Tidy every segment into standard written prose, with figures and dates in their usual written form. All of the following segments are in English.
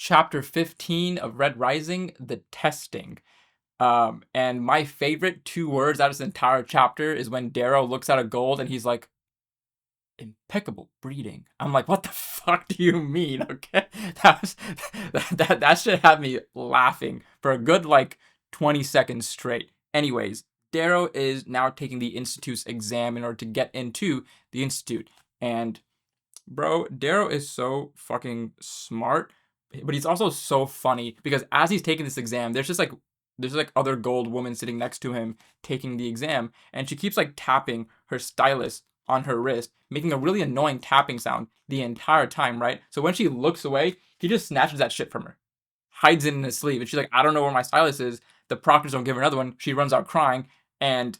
chapter 15 of Red Rising, The Testing. And my favorite two words out of this entire chapter is when Darrow looks at a gold and he's like, impeccable breeding. I'm like, what the fuck do you mean? Okay, that was that should have me laughing for a good like 20 seconds straight. Anyways, Darrow is now taking the Institute's exam in order to get into the Institute. And bro, Darrow is so fucking smart, but he's also so funny because as he's taking this exam, there's like other gold woman sitting next to him taking the exam, and she keeps like tapping her stylus on her wrist, making a really annoying tapping sound the entire time, right? So when she looks away, he just snatches that shit from her, hides it in his sleeve, and she's like, I don't know where my stylus is. The proctors don't give her another one. She runs out crying, and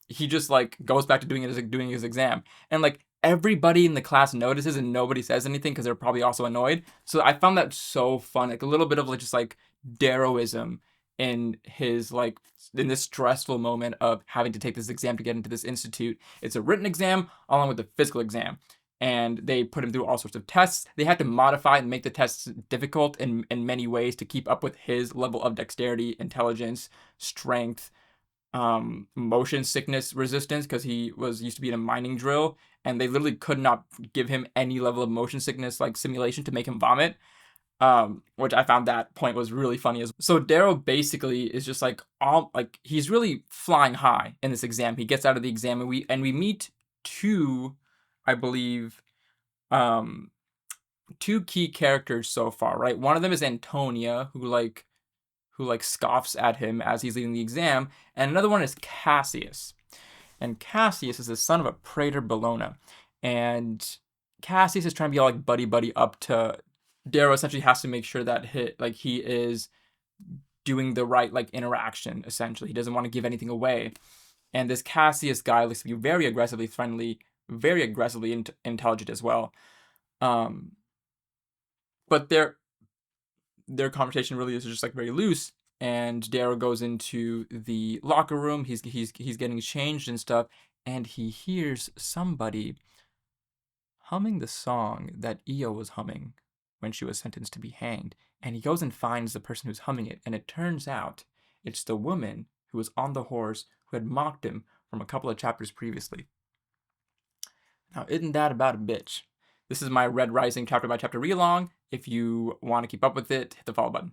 he just like goes back to doing his exam. And like everybody in the class notices and nobody says anything because they're probably also annoyed. So I found that so fun, like a little bit of like just like Darrowism in his like in this stressful moment of having to take this exam to get into this institute. It's a written exam along with the physical exam. And they put him through all sorts of tests. They had to modify and make the tests difficult in many ways to keep up with his level of dexterity, intelligence, strength, motion sickness resistance, because he was used to be in a mining drill, and they literally could not give him any level of motion sickness like simulation to make him vomit. Which I found that point was really funny as well. So Darrow basically is just like all like he's really flying high in this exam. He gets out of the exam, and we meet two, I believe, um two key characters so far, right? One of them is Antonia, who scoffs at him as he's leading the exam, and another one is Cassius. And Cassius is the son of a praetor Bellona, and Cassius is trying to be all like buddy buddy up to Darrow. Essentially, has to make sure that he is doing the right like interaction. Essentially, he doesn't want to give anything away. And this Cassius guy looks to be very aggressively friendly, very aggressively intelligent as well. Um, but their conversation really is just like very loose. And Darrow goes into the locker room. He's getting changed and stuff, and he hears somebody humming the song that Io was humming when she was sentenced to be hanged. And he goes and finds the person who's humming it, and it turns out it's the woman who was on the horse who had mocked him from a couple of chapters previously. Now, isn't that about a bitch? This is my Red Rising chapter by chapter read along. If you want to keep up with it, hit the follow button.